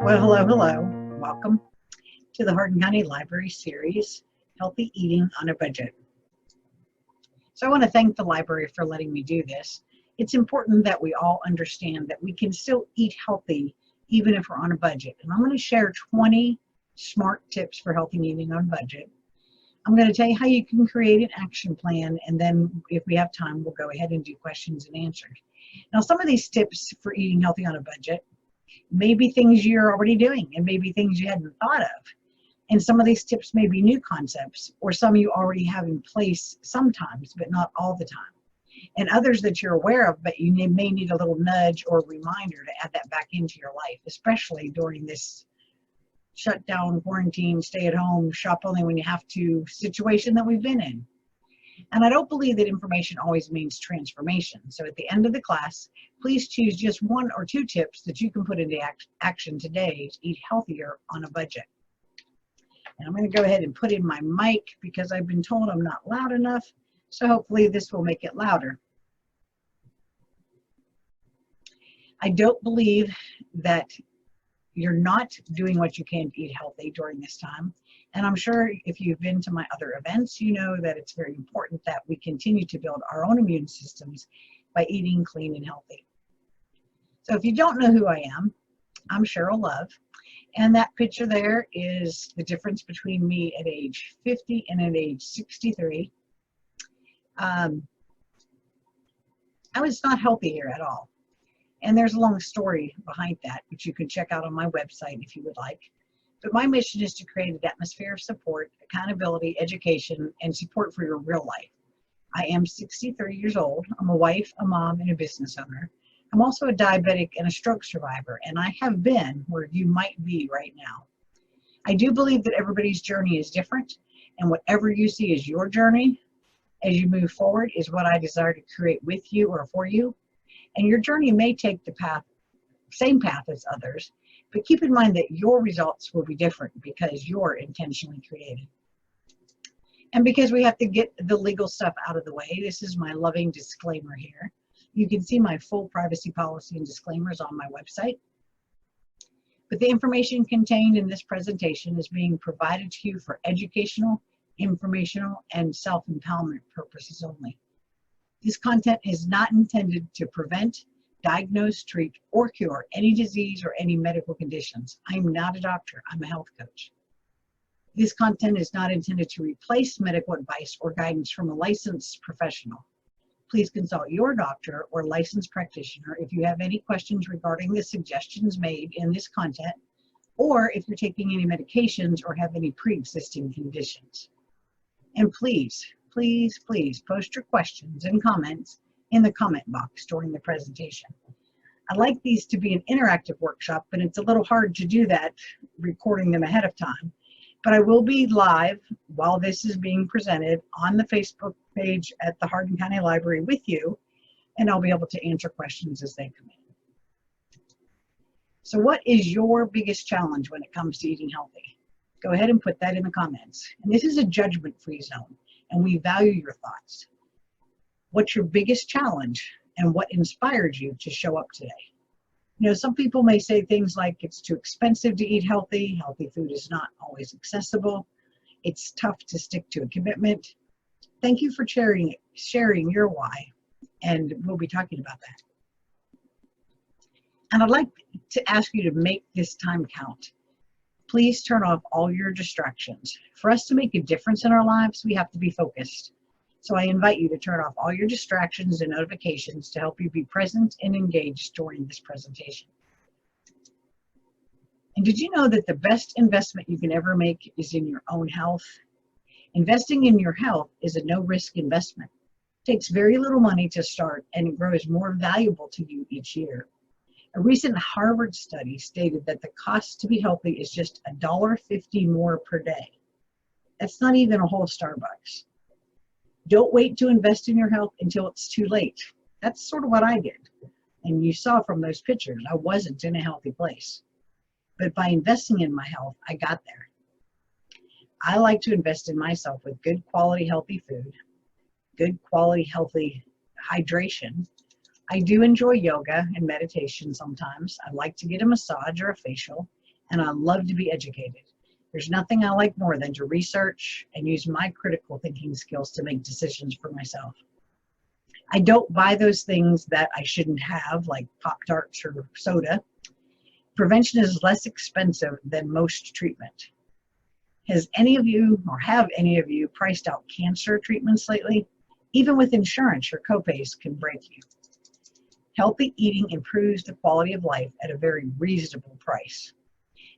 Well, hello, hello. Welcome to the Hardin County Library series, Healthy Eating on a Budget. So I want to thank the library for letting me do this. It's important that we all understand that we can still eat healthy even if we're on a budget. And I'm going to share 20 smart tips for healthy eating on a budget. I'm going to tell you how you can create an action plan, and then if we have time, we'll go ahead and do questions and answers. Now, some of these tips for eating healthy on a budget may be things you're already doing and maybe things you hadn't thought of. And some of these tips may be new concepts, or some you already have in place sometimes, but not all the time. And others that you're aware of, but you may need a little nudge or reminder to add that back into your life, especially during this shutdown, quarantine, stay at home, shop only when you have to situation that we've been in. And I don't believe that information always means transformation. So at the end of the class, please choose just 1 or 2 tips that you can put into action today to eat healthier on a budget. And I'm going to go ahead and put in my mic because I've been told I'm not loud enough. So hopefully this will make it louder. I don't believe that you're not doing what you can to eat healthy during this time. And I'm sure if you've been to my other events, you know that it's very important that we continue to build our own immune systems by eating clean and healthy. So if you don't know who I am, I'm Cheryl Love. And that picture there is the difference between me at age 50 and at age 63. I was not healthy here at all. And there's a long story behind that, which you can check out on my website if you would like. But my mission is to create an atmosphere of support, accountability, education, and support for your real life. I am 63 years old. I'm a wife, a mom, and a business owner. I'm also a diabetic and a stroke survivor, and I have been where you might be right now. I do believe that everybody's journey is different, and whatever you see as your journey as you move forward is what I desire to create with you or for you. And your journey may take the same path as others, but keep in mind that your results will be different because you're intentionally created. And because we have to get the legal stuff out of the way, this is my loving disclaimer here. You can see my full privacy policy and disclaimers on my website. But the information contained in this presentation is being provided to you for educational, informational, and self-empowerment purposes only. This content is not intended to prevent, diagnose, treat, or cure any disease or any medical conditions. I'm not a doctor, I'm a health coach. This content is not intended to replace medical advice or guidance from a licensed professional. Please consult your doctor or licensed practitioner if you have any questions regarding the suggestions made in this content, or if you're taking any medications or have any pre-existing conditions. And please post your questions and comments in the comment box during the presentation. I'd like these to be an interactive workshop, but it's a little hard to do that recording them ahead of time. But I will be live while this is being presented on the Facebook page at the Hardin County Library with you, and I'll be able to answer questions as they come in. So what is your biggest challenge when it comes to eating healthy? Go ahead and put that in the comments. And this is a judgment-free zone, and we value your thoughts. What's your biggest challenge, and what inspired you to show up today? You know, some people may say things like it's too expensive to eat healthy, healthy food is not always accessible, it's tough to stick to a commitment. Thank you for sharing your why, and we'll be talking about that. And I'd like to ask you to make this time count. Please turn off all your distractions. For us to make a difference in our lives, we have to be focused. So I invite you to turn off all your distractions and notifications to help you be present and engaged during this presentation. And did you know that the best investment you can ever make is in your own health? Investing in your health is a no-risk investment. It takes very little money to start, and it grows more valuable to you each year. A recent Harvard study stated that the cost to be healthy is just $1.50 more per day. That's not even a whole Starbucks. Don't wait to invest in your health until it's too late. That's sort of what I did. And you saw from those pictures, I wasn't in a healthy place. But by investing in my health, I got there. I like to invest in myself with good quality, healthy food, good quality, healthy hydration. I do enjoy yoga and meditation sometimes. I like to get a massage or a facial, and I love to be educated. There's nothing I like more than to research and use my critical thinking skills to make decisions for myself. I don't buy those things that I shouldn't have, like Pop-Tarts or soda. Prevention is less expensive than most treatment. Has any of you, or have any of you, priced out cancer treatments lately? Even with insurance, your copays can break you. Healthy eating improves the quality of life at a very reasonable price.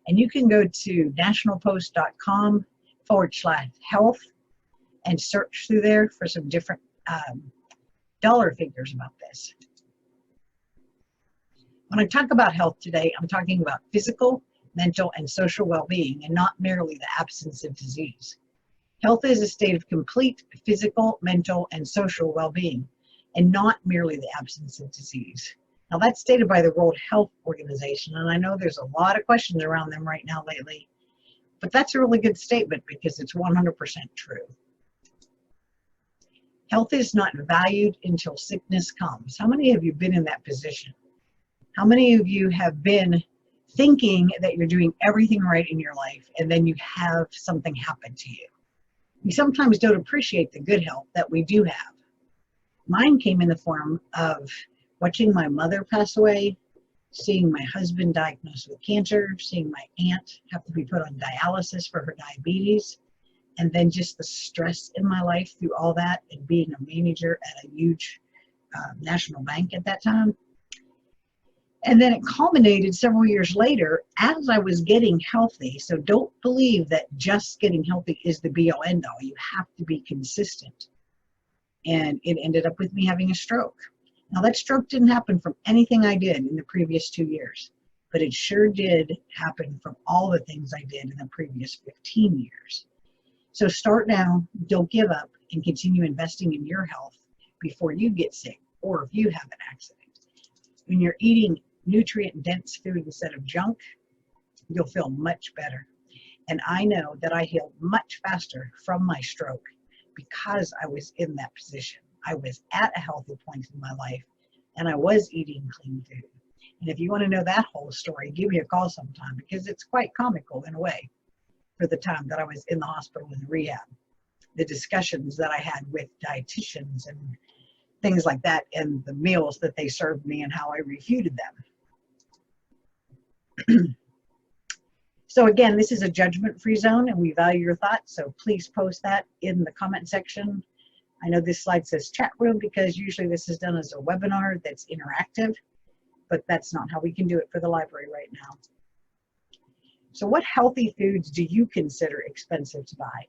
And you can go to nationalpost.com/health and search through there for some different dollar figures about this. When I talk about health today, I'm talking about physical, mental, and social well-being, and not merely the absence of disease. Health is a state of complete physical, mental, and social well-being, and not merely the absence of disease. Now, that's stated by the World Health Organization, and I know there's a lot of questions around them right now lately, but that's a really good statement because it's 100% true. Health is not valued until sickness comes. How many of you have been in that position? How many of you have been thinking that you're doing everything right in your life, and then you have something happen to you? We sometimes don't appreciate the good health that we do have. Mine came in the form of watching my mother pass away, seeing my husband diagnosed with cancer, seeing my aunt have to be put on dialysis for her diabetes, and then just the stress in my life through all that, and being a manager at a huge national bank at that time. And then it culminated several years later as I was getting healthy. So don't believe that just getting healthy is the be all end all. You have to be consistent. And it ended up with me having a stroke. Now, that stroke didn't happen from anything I did in the previous 2 years, but it sure did happen from all the things I did in the previous 15 years. So start now, don't give up, and continue investing in your health before you get sick or if you have an accident. When you're eating nutrient-dense food instead of junk, you'll feel much better. And I know that I healed much faster from my stroke because I was in that position. I was at a healthy point in my life, and I was eating clean food. And if you want to know that whole story, give me a call sometime, because it's quite comical in a way for the time that I was in the hospital in rehab. The discussions that I had with dietitians and things like that, and the meals that they served me and how I refuted them. So again, this is a judgment-free zone, and we value your thoughts, so please post that in the comment section. I know this slide says chat room because usually this is done as a webinar that's interactive, but that's not how we can do it for the library right now. So what healthy foods do you consider expensive to buy?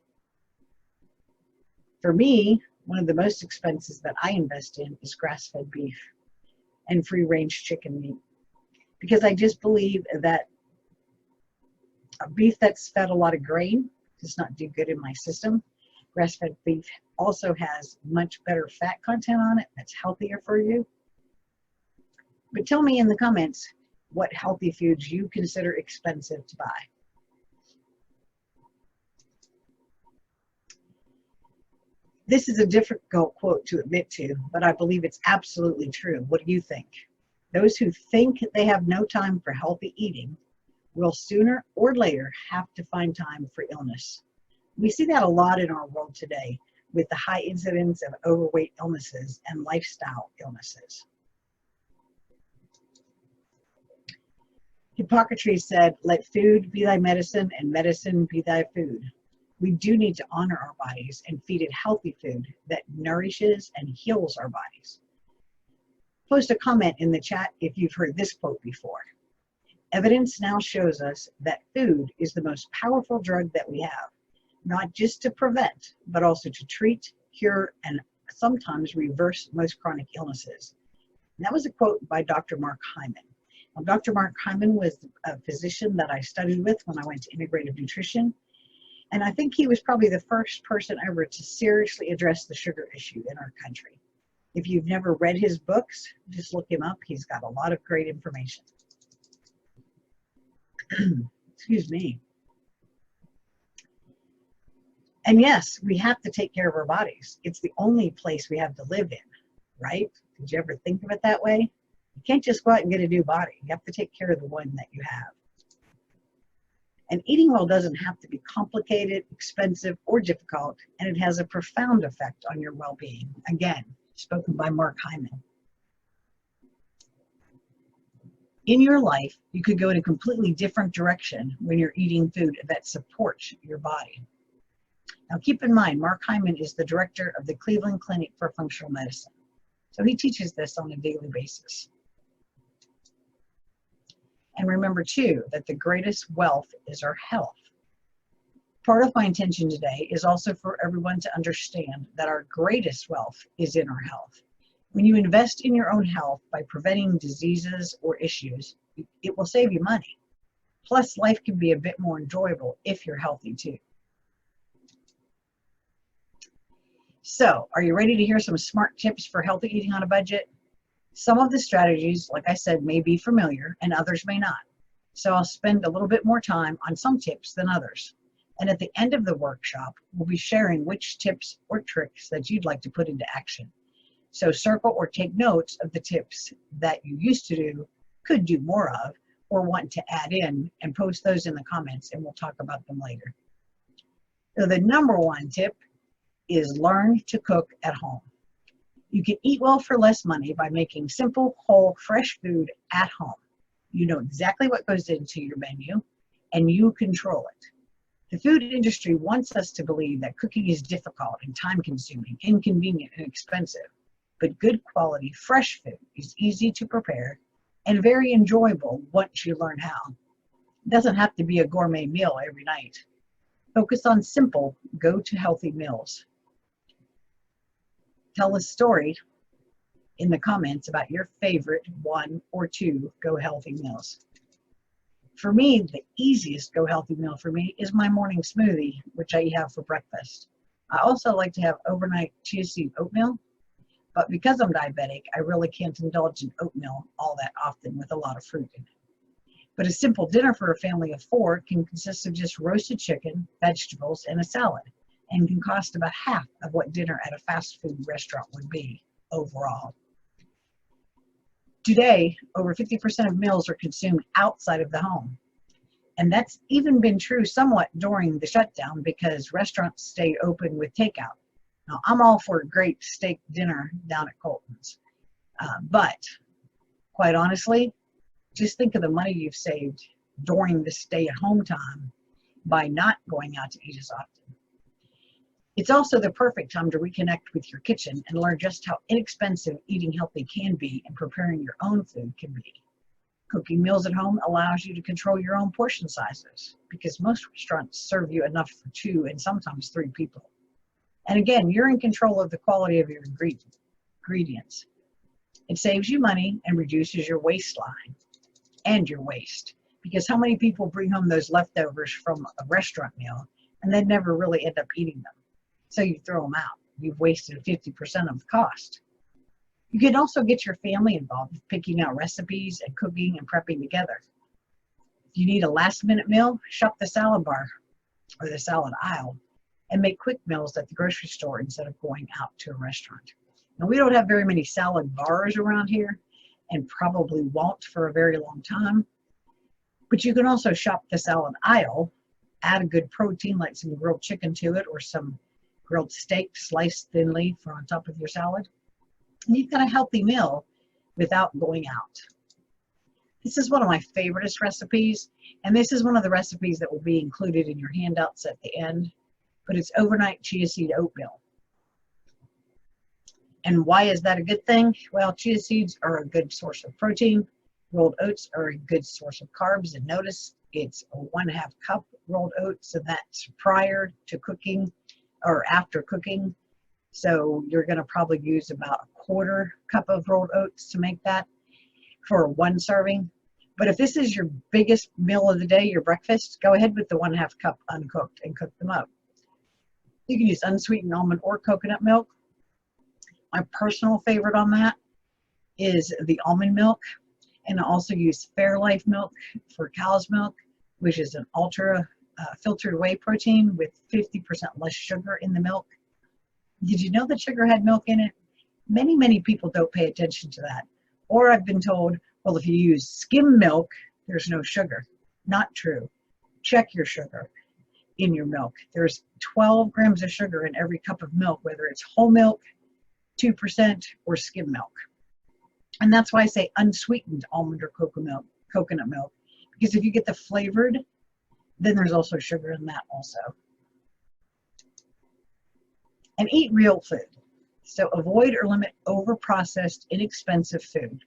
For me, one of the most expenses that I invest in is grass-fed beef and free-range chicken meat, because I just believe that a beef that's fed a lot of grain does not do good in my system. Grass-fed beef also has much better fat content on it that's healthier for you. But tell me in the comments what healthy foods you consider expensive to buy. This is a difficult quote to admit to, but I believe it's absolutely true. What do you think? Those who think they have no time for healthy eating will sooner or later have to find time for illness. We see that a lot in our world today with the high incidence of overweight illnesses and lifestyle illnesses. Hippocrates said, "Let food be thy medicine and medicine be thy food." We do need to honor our bodies and feed it healthy food that nourishes and heals our bodies. Post a comment in the chat if you've heard this quote before. Evidence now shows us that food is the most powerful drug that we have, not just to prevent, but also to treat, cure, and sometimes reverse most chronic illnesses. And that was a quote by Dr. Mark Hyman. Now, Dr. Mark Hyman was a physician that I studied with when I went to integrative nutrition. And I think he was probably the first person ever to seriously address the sugar issue in our country. If you've never read his books, just look him up. He's got a lot of great information. Excuse me. And yes, we have to take care of our bodies. It's the only place we have to live in, right? Did you ever think of it that way? You can't just go out and get a new body. You have to take care of the one that you have. And eating well doesn't have to be complicated, expensive, or difficult, and it has a profound effect on your well-being. Again, spoken by Mark Hyman. In your life, you could go in a completely different direction when you're eating food that supports your body. Now keep in mind, Mark Hyman is the director of the Cleveland Clinic for Functional Medicine. So he teaches this on a daily basis. And remember too, that the greatest wealth is our health. Part of my intention today is also for everyone to understand that our greatest wealth is in our health. When you invest in your own health by preventing diseases or issues, it will save you money. Plus, life can be a bit more enjoyable if you're healthy too. So, are you ready to hear some smart tips for healthy eating on a budget? Some of the strategies, like I said, may be familiar and others may not. So I'll spend a little bit more time on some tips than others. And at the end of the workshop, we'll be sharing which tips or tricks that you'd like to put into action. So circle or take notes of the tips that you used to do, could do more of, or want to add in, and post those in the comments and we'll talk about them later. So the number one tip is learn to cook at home. You can eat well for less money by making simple, whole, fresh food at home. You know exactly what goes into your menu and you control it. The food industry wants us to believe that cooking is difficult and time-consuming, inconvenient, and expensive. But good quality, fresh food is easy to prepare and very enjoyable once you learn how. It doesn't have to be a gourmet meal every night. Focus on simple, go-to-healthy meals. Tell a story in the comments about your favorite 1 or 2 Go Healthy meals. For me, the easiest Go Healthy meal for me is my morning smoothie, which I have for breakfast. I also like to have overnight chia seed oatmeal, but because I'm diabetic, I really can't indulge in oatmeal all that often with a lot of fruit in it. But a simple dinner for a family of 4 can consist of just roasted chicken, vegetables, and a salad, and can cost about half of what dinner at a fast food restaurant would be overall. Today, over 50% of meals are consumed outside of the home. And that's even been true somewhat during the shutdown because restaurants stayed open with takeout. Now, I'm all for a great steak dinner down at Colton's. But quite honestly, just think of the money you've saved during the stay-at-home time by not going out to eat as often. It's also the perfect time to reconnect with your kitchen and learn just how inexpensive eating healthy can be and preparing your own food can be. Cooking meals at home allows you to control your own portion sizes because most restaurants serve you enough for 2 and sometimes 3 people. And again, you're in control of the quality of your ingredients. It saves you money and reduces your waistline and your waste because how many people bring home those leftovers from a restaurant meal and then never really end up eating them? So you throw them out. You've wasted 50% of the cost. You can also get your family involved with picking out recipes and cooking and prepping together. If you need a last-minute meal, shop the salad bar or the salad aisle and make quick meals at the grocery store instead of going out to a restaurant. Now, we don't have very many salad bars around here and probably won't for a very long time. But you can also shop the salad aisle, add a good protein like some grilled chicken to it or some grilled steak sliced thinly for on top of your salad. And you've got a healthy meal without going out. This is one of my favorite recipes, and this is one of the recipes that will be included in your handouts at the end, but it's overnight chia seed oatmeal. And why is that a good thing? Well, chia seeds are a good source of protein. Rolled oats are a good source of carbs, and notice it's a 1/2 cup rolled oats, so that's prior to cooking or after cooking. So you're going to probably use about a 1/4 cup of rolled oats to make that for 1 serving. But if this is your biggest meal of the day, your breakfast, go ahead with the 1/2 cup uncooked and cook them up. You can use unsweetened almond or coconut milk. My personal favorite on that is the almond milk. And I also use Fairlife milk for cow's milk, which is an ultra filtered whey protein with 50% less sugar in the milk. Did you know that sugar had milk in it? Many people don't pay attention to that. Or I've been told, well, if you use skim milk, there's no sugar. Not true. check your sugar in your milk. There's 12 grams of sugar in every cup of milk, whether it's whole milk, 2%, or skim milk. And that's why I say unsweetened almond or coconut milk, because if you get the flavored, then there's also sugar in that also. And eat real food. So avoid or limit over-processed, inexpensive food,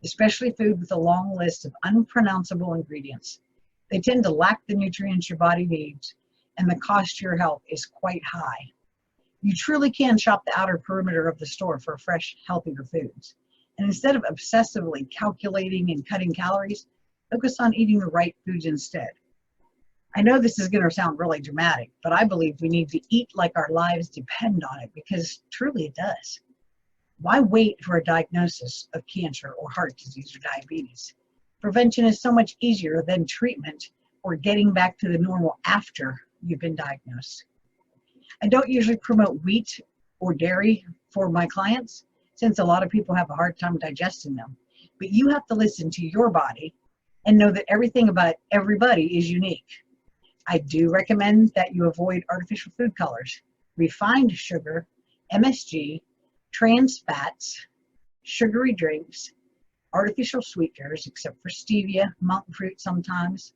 especially food with a long list of unpronounceable ingredients. They tend to lack the nutrients your body needs, and the cost to your health is quite high. You truly can shop the outer perimeter of the store for fresh, healthier foods. And instead of obsessively calculating and cutting calories, focus on eating the right foods instead. I know this is going to sound really dramatic, but I believe we need to eat like our lives depend on it, because truly it does. Why wait for a diagnosis of cancer or heart disease or diabetes? Prevention is so much easier than treatment or getting back to the normal after you've been diagnosed. I don't usually promote wheat or dairy for my clients, since a lot of people have a hard time digesting them. But you have to listen to your body and know that everything about everybody is unique. I do recommend that you avoid artificial food colors, refined sugar, MSG, trans fats, sugary drinks, artificial sweeteners, except for stevia, monk fruit sometimes,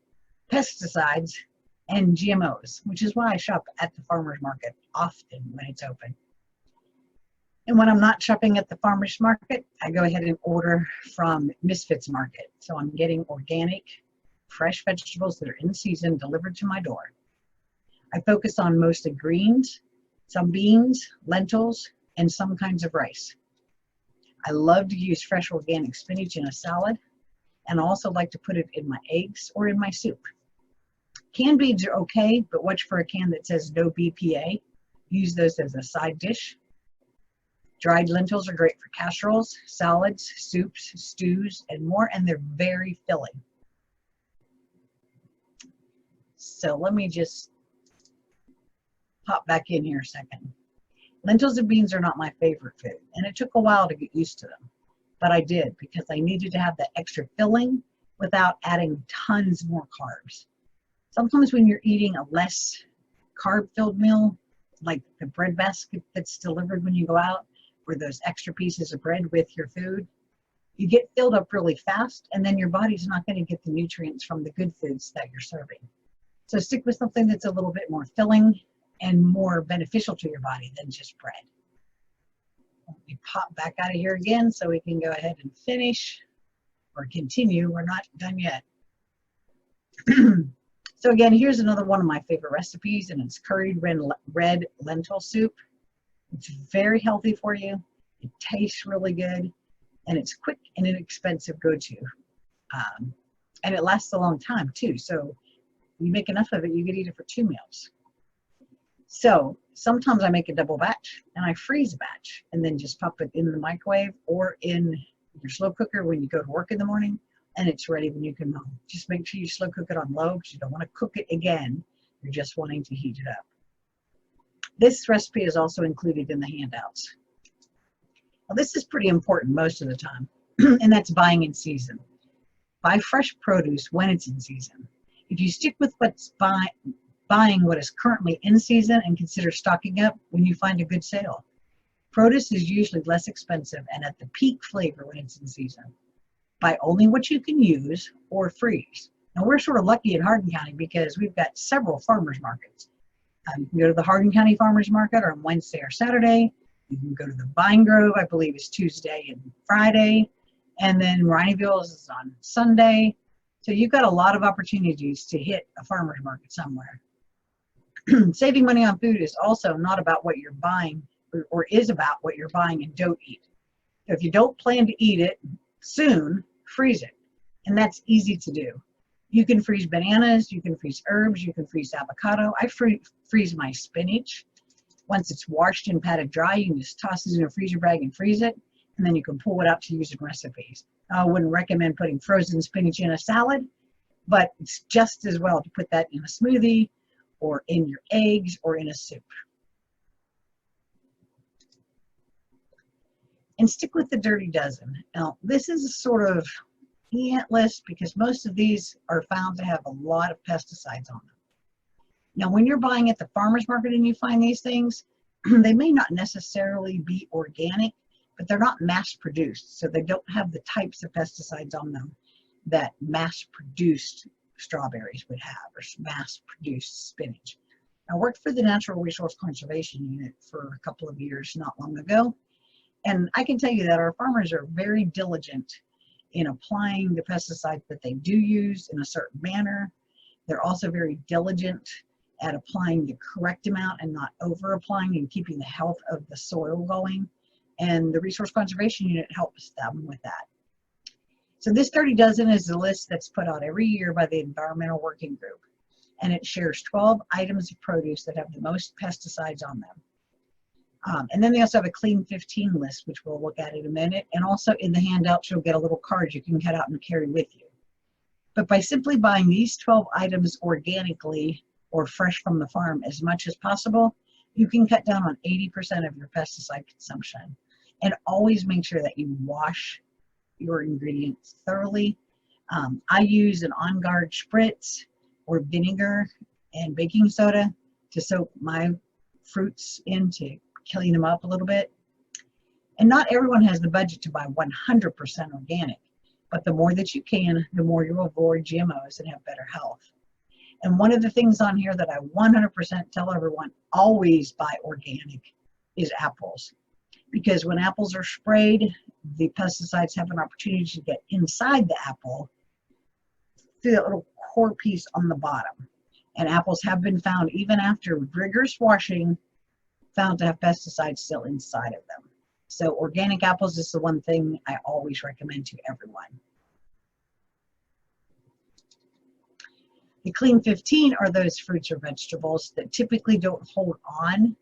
pesticides, and GMOs, which is why I shop at the farmer's market often when it's open. And when I'm not shopping at the farmer's market, I go ahead and order from Misfits Market. So I'm getting organic, fresh vegetables that are in season delivered to my door. I focus on mostly greens, some beans, lentils, and some kinds of rice. I love to use fresh organic spinach in a salad, and I also like to put it in my eggs or in my soup. Canned beans are okay, but watch for a can that says no BPA. Use those as a side dish. Dried lentils are great for casseroles, salads, soups, stews, and more, and they're very filling. So let me just pop back in here a second. Lentils and beans are not my favorite food, and it took a while to get used to them, but I did, because I needed to have that extra filling without adding tons more carbs. Sometimes when you're eating a less carb-filled meal, like the bread basket that's delivered when you go out, or those extra pieces of bread with your food, you get filled up really fast, and then your body's not going to get the nutrients from the good foods that you're serving. So stick with something that's a little bit more filling and more beneficial to your body than just bread. Let me pop back out of here again so we can go ahead and finish or continue. We're not done yet. So again, here's another one of my favorite recipes, and it's curried red lentil soup. It's very healthy for you. It tastes really good, and it's quick and inexpensive go-to. And it lasts a long time too. So you make enough of it, you could eat it for 2 meals. So sometimes I make a double batch, and I freeze a batch and then just pop it in the microwave or in your slow cooker when you go to work in the morning, and it's ready when you come home. Just make sure you slow cook it on low, because you don't want to cook it again. You're just wanting to heat it up. This recipe is also included in the handouts. Well, this is pretty important most of the time, and that's buying in season. Buy fresh produce when it's in season. If you stick with buying what is currently in season and consider stocking up when you find a good sale. Produce is usually less expensive and at the peak flavor when it's in season. Buy only what you can use or freeze. Now we're sort of lucky in Hardin County because we've got several farmers markets. You can go to the Hardin County Farmers Market on Wednesday or Saturday. You can go to the Vine Grove, I believe is Tuesday and Friday. And then Rhineville is on Sunday. So you've got a lot of opportunities to hit a farmer's market somewhere. Saving money on food is also not about what you're buying, or is about what you're buying and don't eat. So if you don't plan to eat it soon, freeze it. And that's easy to do. You can freeze bananas, you can freeze herbs, you can freeze avocado. I freeze my spinach. Once it's washed and patted dry, you can just toss it in a freezer bag and freeze it, and then you can pull it out to use in recipes. I wouldn't recommend putting frozen spinach in a salad, but it's just as well to put that in a smoothie or in your eggs or in a soup. And stick with the Dirty Dozen. Now, this is sort of ant list because most of these are found to have a lot of pesticides on them. Now, when you're buying at the farmer's market and you find these things, they may not necessarily be organic, but they're not mass produced. So they don't have the types of pesticides on them that mass produced strawberries would have, or mass produced spinach. I worked for the Natural Resource Conservation Unit for a couple of years not long ago. And I can tell you that our farmers are very diligent in applying the pesticides that they do use in a certain manner. They're also very diligent at applying the correct amount and not over applying, and keeping the health of the soil going. And the Resource Conservation Unit helps them with that. So this 30 dozen is a list that's put out every year by the Environmental Working Group. And it shares 12 items of produce that have the most pesticides on them. And then they also have a Clean 15 list, which we'll look at in a minute. And also in the handouts, you'll get a little card you can cut out and carry with you. But by simply buying these 12 items organically or fresh from the farm as much as possible, you can cut down on 80% of your pesticide consumption. And always make sure that you wash your ingredients thoroughly. I use an On Guard spritz or vinegar and baking soda to soak my fruits into killing them up a little bit. And not everyone has the budget to buy 100% organic, but the more that you can, the more you'll avoid GMOs and have better health. And one of the things on here that I 100% tell everyone, always buy organic, is apples. Because when apples are sprayed, the pesticides have an opportunity to get inside the apple through that little core piece on the bottom. And apples have been found, even after rigorous washing, found to have pesticides still inside of them. So organic apples is the one thing I always recommend to everyone. The Clean 15 are those fruits or vegetables that typically don't hold on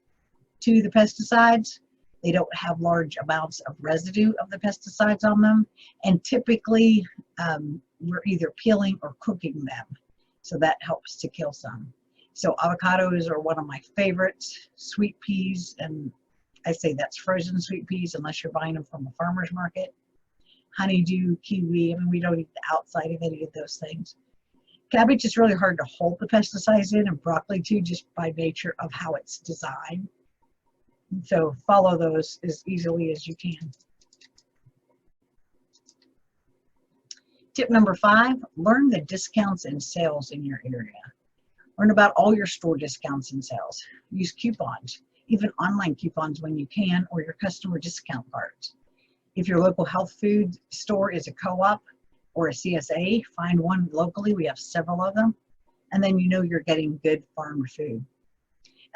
to the pesticides. They don't have large amounts of residue of the pesticides on them. And typically, we're either peeling or cooking them. So that helps to kill some. So avocados are one of my favorites. Sweet peas, and I say that's frozen sweet peas unless you're buying them from a farmer's market. Honeydew, kiwi, I mean, we don't eat the outside of any of those things. Cabbage is really hard to hold the pesticides in, and broccoli too, just by nature of how it's designed. So follow those as easily as you can. Tip number 5, learn the discounts and sales in your area. Learn about all your store discounts and sales. Use coupons, even online coupons when you can, or your customer discount cards. If your local health food store is a co-op or a CSA, find one locally. We have several of them. And then you know you're getting good farm food.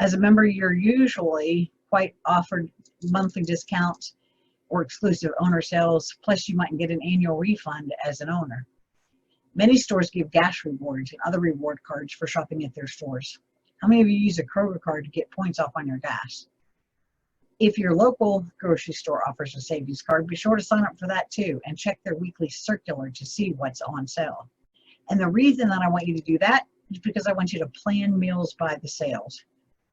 As a member, you're usually quite offered monthly discounts or exclusive owner sales, plus you might get an annual refund as an owner. Many stores give gas rewards and other reward cards for shopping at their stores. How many of you use a Kroger card to get points off on your gas? If your local grocery store offers a savings card, be sure to sign up for that too and check their weekly circular to see what's on sale. And the reason that I want you to do that is because I want you to plan meals by the sales.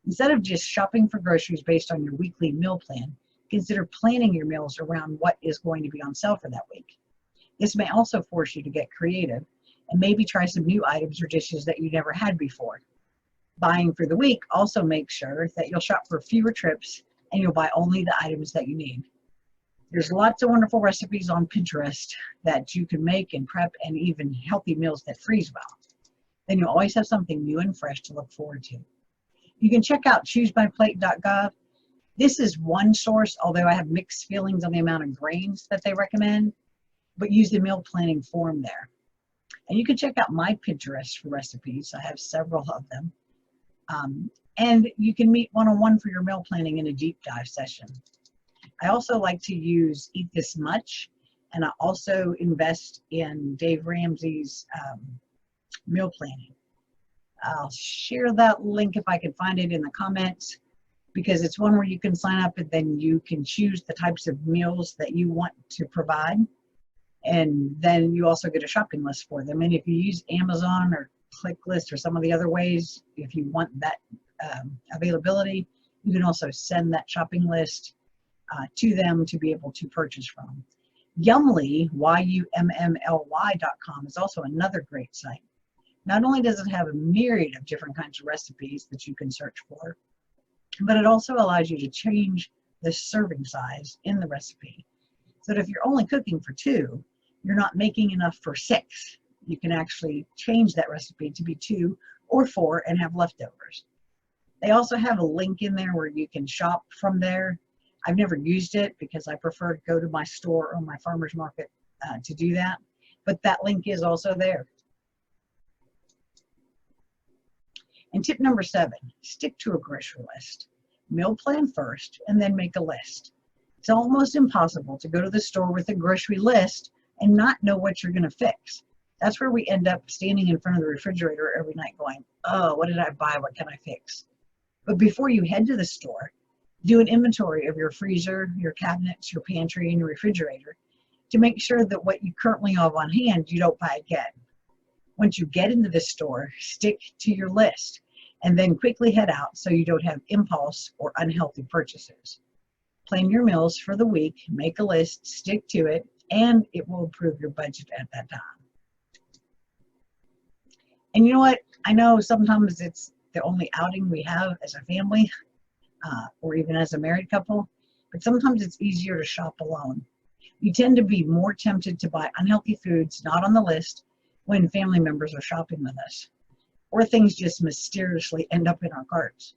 Instead of just shopping for groceries based on your weekly meal plan, consider planning your meals around what is going to be on sale for that week. This may also force you to get creative and maybe try some new items or dishes that you never had before. Buying for the week also makes sure that you'll shop for fewer trips and you'll buy only the items that you need. There's lots of wonderful recipes on Pinterest that you can make and prep, and even healthy meals that freeze well. Then you'll always have something new and fresh to look forward to. You can check out choosemyplate.gov. This is one source, although I have mixed feelings on the amount of grains that they recommend, but use the meal planning form there. And you can check out my Pinterest for recipes. I have several of them. And you can meet one-on-one for your meal planning in a deep dive session. I also like to use Eat This Much, and I also invest in Dave Ramsey's meal planning. I'll share that link if I can find it in the comments, because it's one where you can sign up and then you can choose the types of meals that you want to provide. And then you also get a shopping list for them. And if you use Amazon or ClickList or some of the other ways, if you want that availability, you can also send that shopping list to them to be able to purchase from. Yummly, yummly.com is also another great site. Not only does it have a myriad of different kinds of recipes that you can search for, but it also allows you to change the serving size in the recipe. So that if you're only cooking for 2, you're not making enough for 6. You can actually change that recipe to be 2 or 4 and have leftovers. They also have a link in there where you can shop from there. I've never used it because I prefer to go to my store or my farmer's market to do that, but that link is also there. And tip number 7, stick to a grocery list. Meal plan first and then make a list. It's almost impossible to go to the store with a grocery list and not know what you're going to fix. That's where we end up standing in front of the refrigerator every night going, oh, what did I buy? What can I fix? But before you head to the store, do an inventory of your freezer, your cabinets, your pantry, and your refrigerator to make sure that what you currently have on hand, you don't buy again. Once you get into the store, stick to your list and then quickly head out so you don't have impulse or unhealthy purchases. Plan your meals for the week, make a list, stick to it, and it will improve your budget at that time. And you know what? I know sometimes it's the only outing we have as a family or even as a married couple, but sometimes it's easier to shop alone. You tend to be more tempted to buy unhealthy foods not on the list when family members are shopping with us, or things just mysteriously end up in our carts.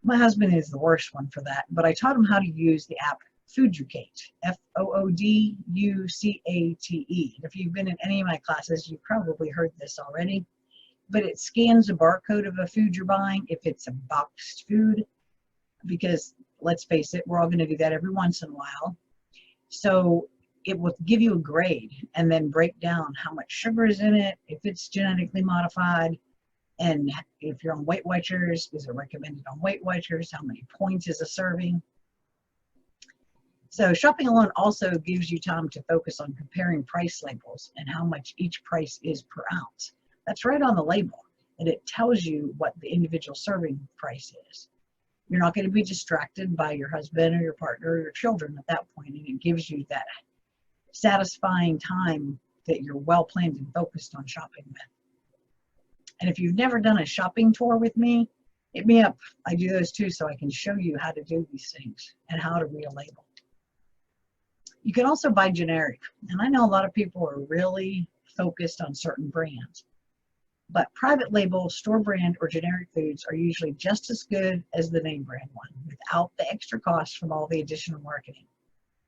My husband is the worst one for that, but I taught him how to use the app Fooducate, Fooducate. If you've been in any of my classes, you've probably heard this already, but it scans a barcode of a food you're buying if it's a boxed food, because let's face it, we're all going to do that every once in a while. So it will give you a grade and then break down how much sugar is in it, if it's genetically modified, and if you're on Weight Watchers, is it recommended on Weight Watchers, how many points is a serving. So shopping alone also gives you time to focus on comparing price labels and how much each price is per ounce. That's right on the label, and it tells you what the individual serving price is. You're not going to be distracted by your husband or your partner or your children at that point, and it gives you that satisfying time that you're well planned and focused on shopping with. And if you've never done a shopping tour with me, hit me up. I do those too, so I can show you how to do these things and how to read a label. You can also buy generic, and I know a lot of people are really focused on certain brands, but private label, store brand, or generic foods are usually just as good as the name brand one without the extra cost from all the additional marketing.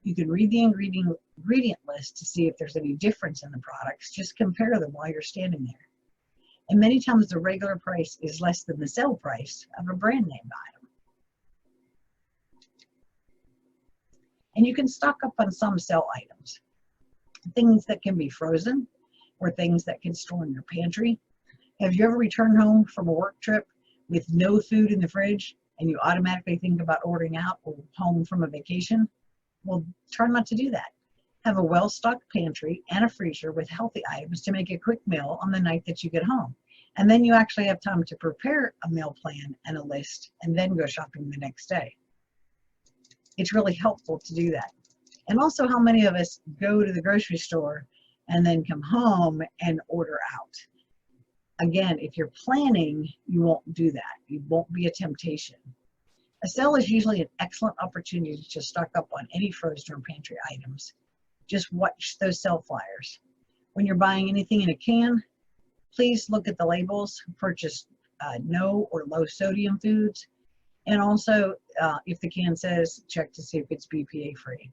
You can read the ingredient list to see if there's any difference in the products. Just compare them while you're standing there. And many times the regular price is less than the sale price of a brand name item. And you can stock up on some sale items, things that can be frozen or things that can store in your pantry. Have you ever returned home from a work trip with no food in the fridge and you automatically think about ordering out or home from a vacation? Well, try not to do that. Have a well-stocked pantry and a freezer with healthy items to make a quick meal on the night that you get home. And then you actually have time to prepare a meal plan and a list and then go shopping the next day. It's really helpful to do that. And also, how many of us go to the grocery store and then come home and order out? Again, if you're planning, you won't do that. It won't be a temptation. A sale is usually an excellent opportunity to stock up on any frozen or pantry items. Just watch those sale flyers. When you're buying anything in a can, please look at the labels, purchase no or low sodium foods, and also if the can says, check to see if it's BPA free.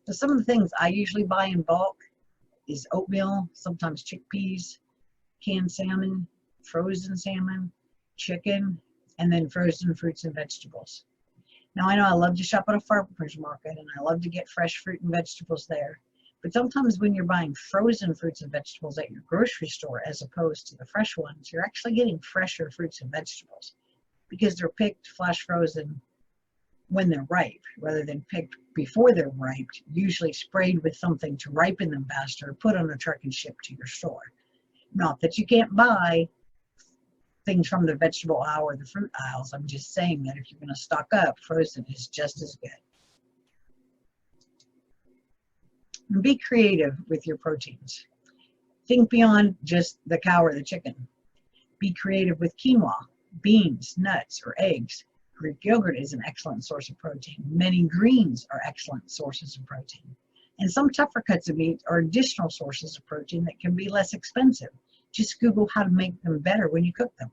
So some of the things I usually buy in bulk is oatmeal, sometimes chickpeas, canned salmon, frozen salmon, chicken, and then frozen fruits and vegetables. Now I know I love to shop at a farmer's market and I love to get fresh fruit and vegetables there, but sometimes when you're buying frozen fruits and vegetables at your grocery store as opposed to the fresh ones, you're actually getting fresher fruits and vegetables because they're picked flash frozen when they're ripe rather than picked before they're ripe, usually sprayed with something to ripen them faster, put on a truck and shipped to your store. Not that you can't buy things from the vegetable aisle or the fruit aisles. I'm just saying that if you're going to stock up, frozen is just as good. And be creative with your proteins. Think beyond just the cow or the chicken. Be creative with quinoa, beans, nuts, or eggs. Greek yogurt is an excellent source of protein. Many greens are excellent sources of protein. And some tougher cuts of meat are additional sources of protein that can be less expensive. Just Google how to make them better when you cook them.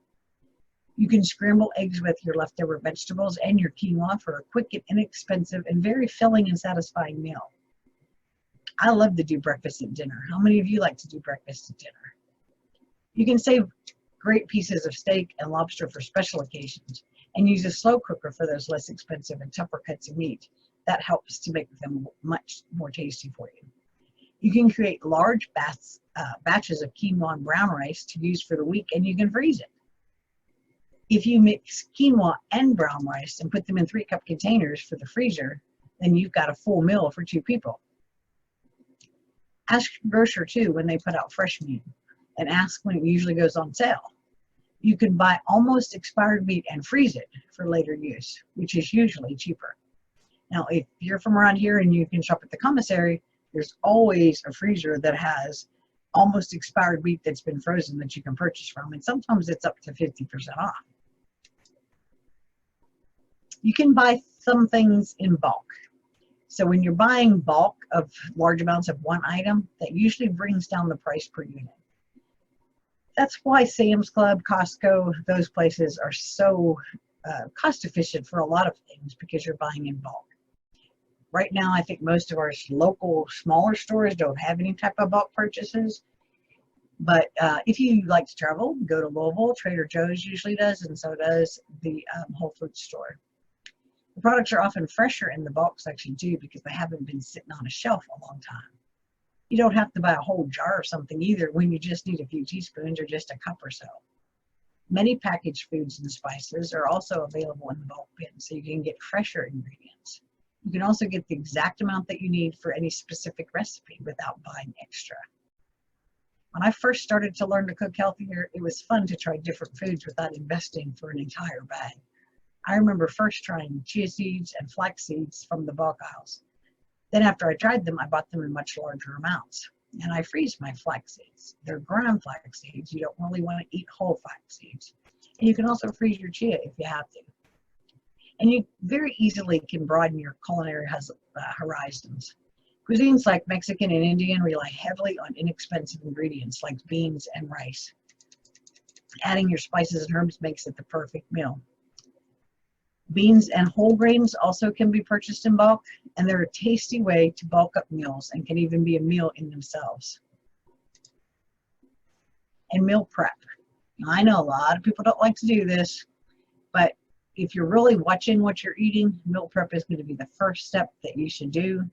You can scramble eggs with your leftover vegetables and your quinoa for a quick and inexpensive and very filling and satisfying meal. I love to do breakfast at dinner. How many of you like to do breakfast at dinner? You can save great pieces of steak and lobster for special occasions and use a slow cooker for those less expensive and tougher cuts of meat. That helps to make them much more tasty for you. You can create large batches of quinoa and brown rice to use for the week, and you can freeze it. If you mix quinoa and brown rice and put them in 3-cup containers for the freezer, then you've got a full meal for 2 people. Ask your grocer too when they put out fresh meat, and ask when it usually goes on sale. You can buy almost expired meat and freeze it for later use, which is usually cheaper. Now, if you're from around here and you can shop at the commissary, there's always a freezer that has almost expired meat that's been frozen that you can purchase from, and sometimes it's up to 50% off. You can buy some things in bulk. So when you're buying bulk of large amounts of one item, that usually brings down the price per unit. That's why Sam's Club, Costco, those places are so cost efficient for a lot of things, because you're buying in bulk. Right now, I think most of our local smaller stores don't have any type of bulk purchases. But if you like to travel, go to Louisville. Trader Joe's usually does, and so does the Whole Foods store. The products are often fresher in the bulk section too, because they haven't been sitting on a shelf a long time. You don't have to buy a whole jar of something either when you just need a few teaspoons or just a cup or so. Many packaged foods and spices are also available in the bulk bin, so you can get fresher ingredients. You can also get the exact amount that you need for any specific recipe without buying extra. When I first started to learn to cook healthier, it was fun to try different foods without investing for an entire bag. I remember first trying chia seeds and flax seeds from the bulk aisles. Then after I tried them, I bought them in much larger amounts. And I freeze my flax seeds. They're ground flax seeds. You don't really want to eat whole flax seeds. And you can also freeze your chia if you have to. And you very easily can broaden your culinary horizons. Cuisines like Mexican and Indian rely heavily on inexpensive ingredients like beans and rice. Adding your spices and herbs makes it the perfect meal. Beans and whole grains also can be purchased in bulk, and they're a tasty way to bulk up meals and can even be a meal in themselves. And meal prep. Now, I know a lot of people don't like to do this, but if you're really watching what you're eating, meal prep is going to be the first step that you should do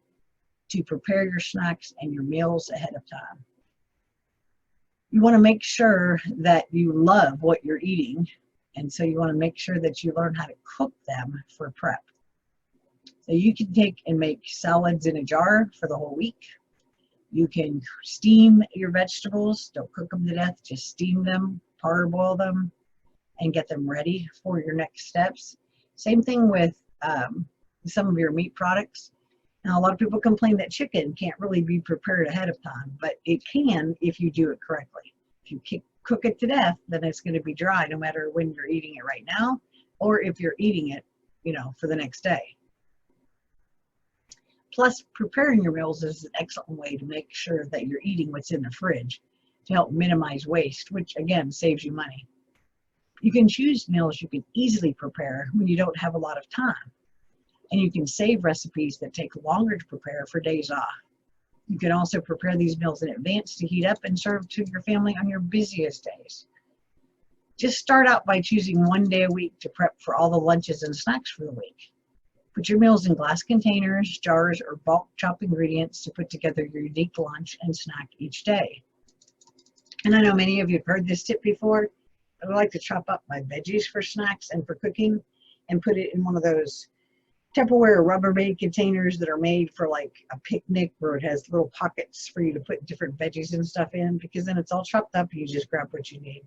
to prepare your snacks and your meals ahead of time. You want to make sure that you love what you're eating, and so you want to make sure that you learn how to cook them for prep. So you can take and make salads in a jar for the whole week. You can steam your vegetables. Don't cook them to death. Just steam them, parboil them, and get them ready for your next steps. Same thing with some of your meat products. Now, a lot of people complain that chicken can't really be prepared ahead of time, but it can if you do it correctly. If you cook it to death, then it's going to be dry no matter when you're eating it right now, or if you're eating it, for the next day. Plus, preparing your meals is an excellent way to make sure that you're eating what's in the fridge to help minimize waste, which again saves you money. You can choose meals you can easily prepare when you don't have a lot of time, and you can save recipes that take longer to prepare for days off. You can also prepare these meals in advance to heat up and serve to your family on your busiest days. Just start out by choosing one day a week to prep for all the lunches and snacks for the week. Put your meals in glass containers, jars, or bulk chop ingredients to put together your unique lunch and snack each day. And I know many of you have heard this tip before, but I like to chop up my veggies for snacks and for cooking and put it in one of those Tupperware Rubbermaid containers that are made for like a picnic, where it has little pockets for you to put different veggies and stuff in, because then it's all chopped up. You just grab what you need.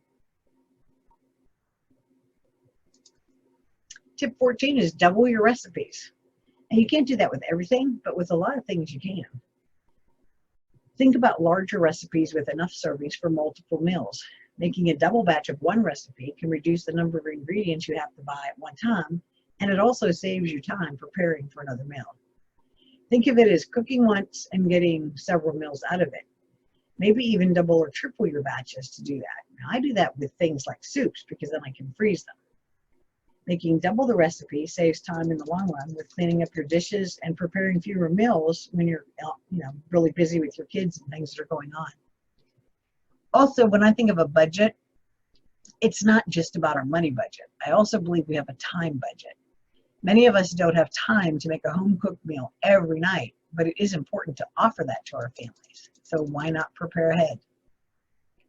Tip 14 is double your recipes. And you can't do that with everything, but with a lot of things you can. Think about larger recipes with enough servings for multiple meals. Making a double batch of one recipe can reduce the number of ingredients you have to buy at one time, and it also saves you time preparing for another meal. Think of it as cooking once and getting several meals out of it. Maybe even double or triple your batches to do that. Now, I do that with things like soups because then I can freeze them. Making double the recipe saves time in the long run with cleaning up your dishes and preparing fewer meals when you're really busy with your kids and things that are going on. Also, when I think of a budget, it's not just about our money budget. I also believe we have a time budget. Many of us don't have time to make a home-cooked meal every night, but it is important to offer that to our families. So why not prepare ahead?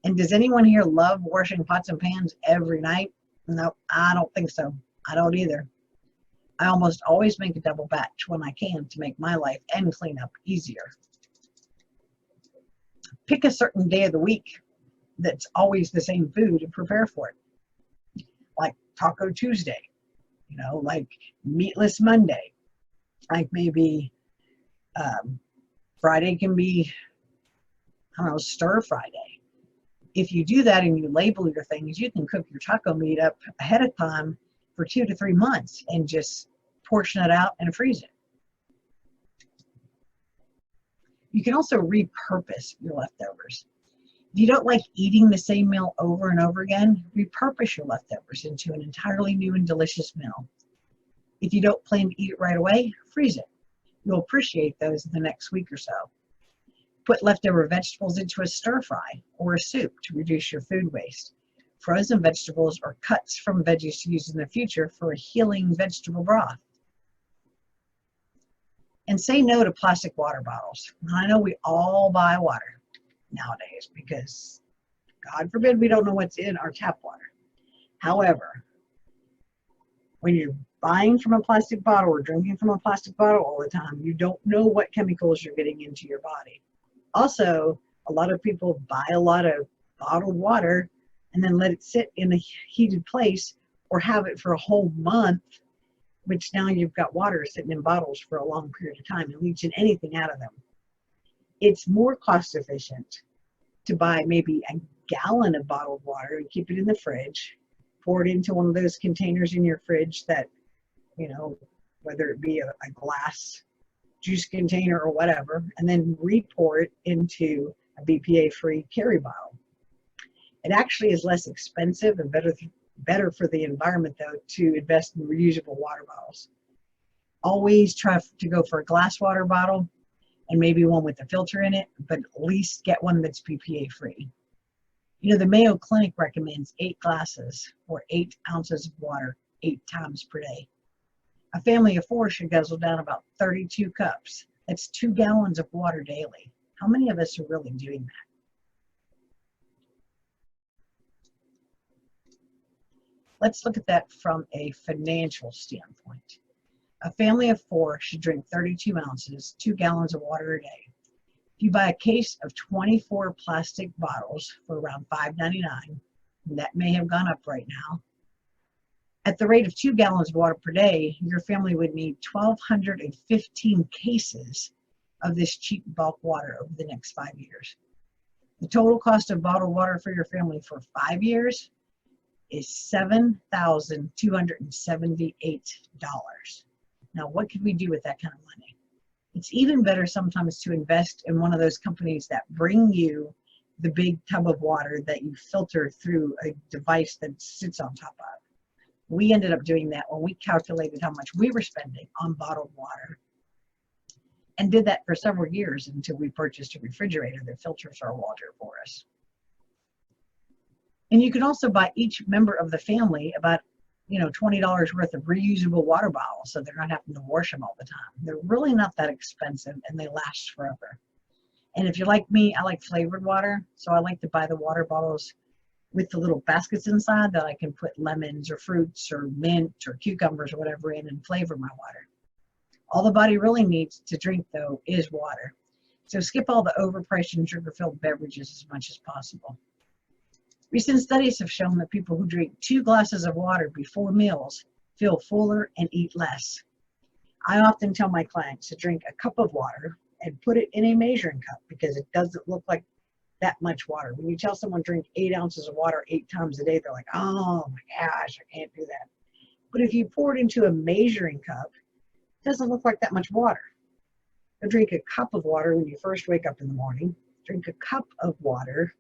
And does anyone here love washing pots and pans every night? No, I don't think so. I don't either. I almost always make a double batch when I can to make my life and cleanup easier. Pick a certain day of the week that's always the same food and prepare for it. Like Taco Tuesday, like Meatless Monday. Like maybe Friday can be, Stir Friday. If you do that and you label your things, you can cook your taco meat up ahead of time for 2 to 3 months and just portion it out and freeze it. You can also repurpose your leftovers. If you don't like eating the same meal over and over again, repurpose your leftovers into an entirely new and delicious meal. If you don't plan to eat it right away, freeze it. You'll appreciate those in the next week or so. Put leftover vegetables into a stir fry or a soup to reduce your food waste. Frozen vegetables or cuts from veggies to use in the future for a healing vegetable broth. And say no to plastic water bottles. I know we all buy water nowadays because, God forbid, we don't know what's in our tap water. However, when you're buying from a plastic bottle or drinking from a plastic bottle all the time, you don't know what chemicals you're getting into your body. Also, a lot of people buy a lot of bottled water and then let it sit in a heated place or have it for a whole month, which now you've got water sitting in bottles for a long period of time and leaching anything out of them. It's more cost efficient to buy maybe a gallon of bottled water and keep it in the fridge, pour it into one of those containers in your fridge that, whether it be a glass juice container or whatever, and then re-pour it into a BPA-free carry bottle. It actually is less expensive and better for the environment, though, to invest in reusable water bottles. Always try to go for a glass water bottle and maybe one with a filter in it, but at least get one that's BPA-free. The Mayo Clinic recommends 8 glasses or 8 ounces of water 8 times per day. A family of 4 should guzzle down about 32 cups. That's 2 gallons of water daily. How many of us are really doing that? Let's look at that from a financial standpoint. A family of 4 should drink 32 ounces, 2 gallons of water a day. If you buy a case of 24 plastic bottles for around $5.99, and that may have gone up right now, at the rate of 2 gallons of water per day, your family would need 1,215 cases of this cheap bulk water over the next 5 years. The total cost of bottled water for your family for 5 years is $7,278. Now, what could we do with that kind of money? It's even better sometimes to invest in one of those companies that bring you the big tub of water that you filter through a device that sits on top of. We ended up doing that when we calculated how much we were spending on bottled water and did that for several years until we purchased a refrigerator that filters our water for us. And you can also buy each member of the family about $20 worth of reusable water bottles, so they're not having to wash them all the time. They're really not that expensive and they last forever. And if you're like me, I like flavored water, so I like to buy the water bottles with the little baskets inside that I can put lemons or fruits or mint or cucumbers or whatever in and flavor my water. All the body really needs to drink, though, is water. So skip all the overpriced and sugar-filled beverages as much as possible. Recent studies have shown that people who drink 2 glasses of water before meals feel fuller and eat less. I often tell my clients to drink a cup of water and put it in a measuring cup because it doesn't look like that much water. When you tell someone drink 8 ounces of water 8 times a day, they're like, oh my gosh, I can't do that. But if you pour it into a measuring cup, it doesn't look like that much water. So drink a cup of water when you first wake up in the morning. Drink a cup of water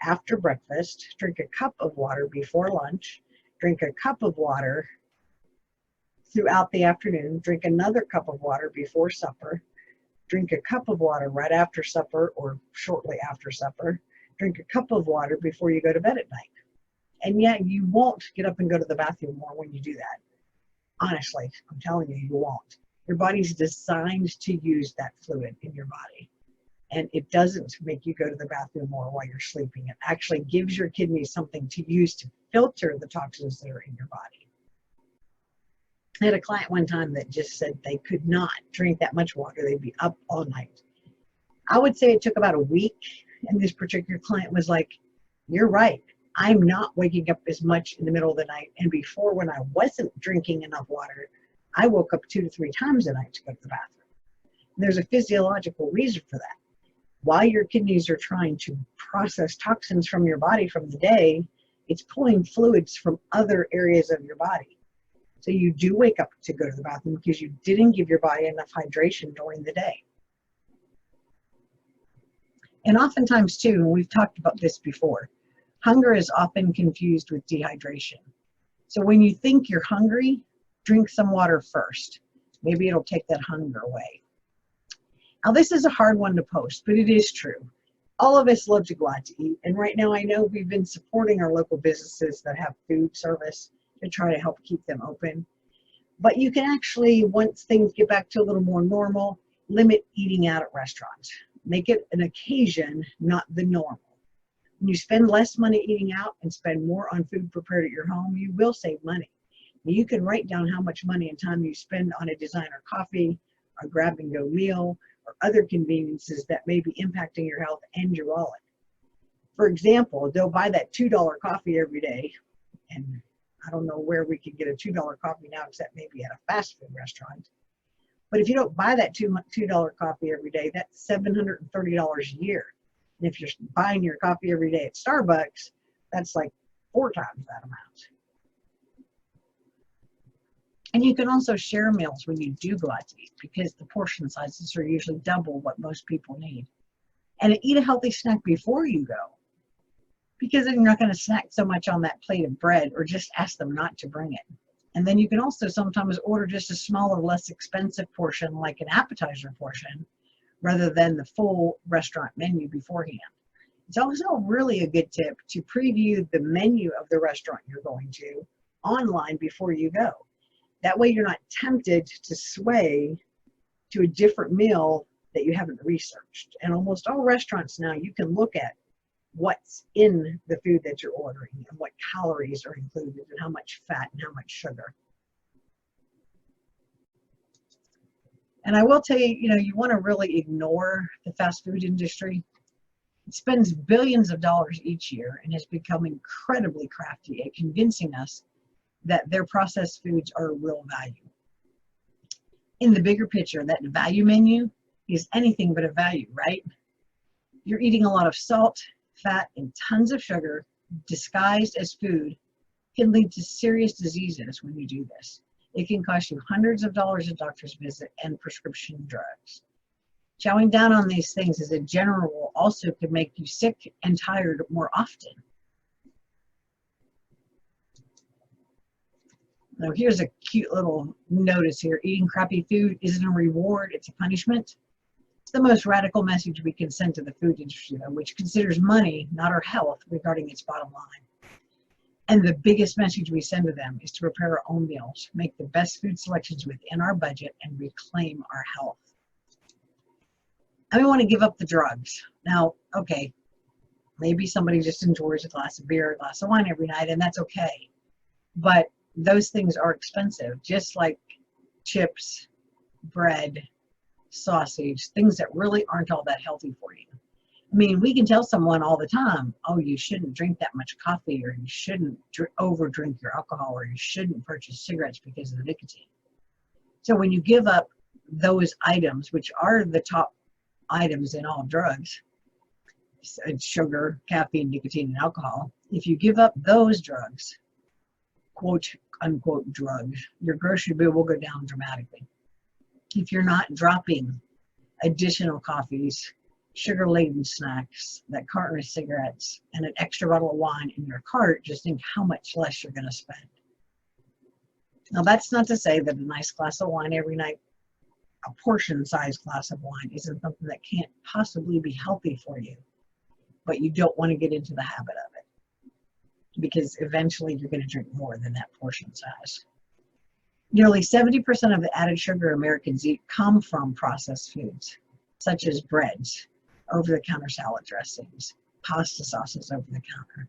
after breakfast. Drink a cup of water before lunch. Drink a cup of water throughout the afternoon. Drink another cup of water before supper. Drink a cup of water right after supper or shortly after supper. Drink a cup of water before you go to bed at night. And yet you won't get up and go to the bathroom more when you do that. Honestly, I'm telling you, you won't. Your body's designed to use that fluid in your body. And it doesn't make you go to the bathroom more while you're sleeping. It actually gives your kidneys something to use to filter the toxins that are in your body. I had a client one time that just said they could not drink that much water. They'd be up all night. I would say it took about a week. And this particular client was like, you're right. I'm not waking up as much in the middle of the night. And before, when I wasn't drinking enough water, I woke up 2 to 3 times a night to go to the bathroom. And there's a physiological reason for that. While your kidneys are trying to process toxins from your body from the day, it's pulling fluids from other areas of your body. So you do wake up to go to the bathroom because you didn't give your body enough hydration during the day. And oftentimes too, and we've talked about this before, hunger is often confused with dehydration. So when you think you're hungry, drink some water first. Maybe it'll take that hunger away. Now this is a hard one to post, but it is true. All of us love to go out to eat. And right now I know we've been supporting our local businesses that have food service to try to help keep them open. But you can actually, once things get back to a little more normal, limit eating out at restaurants. Make it an occasion, not the normal. When you spend less money eating out and spend more on food prepared at your home, you will save money. You can write down how much money and time you spend on a designer coffee, a grab-and-go meal, or other conveniences that may be impacting your health and your wallet. For example, they'll buy that $2 coffee every day, and I don't know where we could get a $2 coffee now except maybe at a fast food restaurant. But if you don't buy that $2 coffee every day, that's $730 a year. And if you're buying your coffee every day at Starbucks, that's like 4 times that amount. And you can also share meals when you do go out to eat because the portion sizes are usually double what most people need. And eat a healthy snack before you go, because then you're not going to snack so much on that plate of bread, or just ask them not to bring it. And then you can also sometimes order just a smaller, less expensive portion, like an appetizer portion, rather than the full restaurant menu beforehand. It's also really a good tip to preview the menu of the restaurant you're going to online before you go. That way you're not tempted to sway to a different meal that you haven't researched. And almost all restaurants now, you can look at what's in the food that you're ordering and what calories are included and how much fat and how much sugar. And I will tell you, you want to really ignore the fast food industry. It spends billions of dollars each year and has become incredibly crafty at convincing us that their processed foods are a real value. In the bigger picture, that value menu is anything but a value, right? You're eating a lot of salt, fat, and tons of sugar disguised as food. Can lead to serious diseases when you do this. It can cost you hundreds of dollars a doctor's visit and prescription drugs. Chowing down on these things as a general rule also could make you sick and tired more often. Now here's a cute little notice here. Eating crappy food isn't a reward, it's a punishment. It's the most radical message we can send to the food industry, though, which considers money, not our health, regarding its bottom line. And the biggest message we send to them is to prepare our own meals, make the best food selections within our budget, and reclaim our health. And we want to give up the drugs. Now, okay, maybe somebody just enjoys a glass of beer, a glass of wine every night, and that's okay. But those things are expensive, just like chips, bread, sausage, things that really aren't all that healthy for you. I mean, we can tell someone all the time, oh, you shouldn't drink that much coffee, or you shouldn't over drink your alcohol, or you shouldn't purchase cigarettes because of the nicotine. So when you give up those items, which are the top items in all drugs, sugar, caffeine, nicotine, and alcohol. If you give up those drugs, quote unquote drugs, your grocery bill will go down dramatically. If you're not dropping additional coffees, sugar-laden snacks, that carton of cigarettes, and an extra bottle of wine in your cart, just think how much less you're going to spend. Now, that's not to say that a nice glass of wine every night, a portion-sized glass of wine, isn't something that can't possibly be healthy for you, but you don't want to get into the habit of it because eventually you're going to drink more than that portion size. Nearly 70% of the added sugar Americans eat come from processed foods, such as breads, over-the-counter salad dressings, pasta sauces over the counter.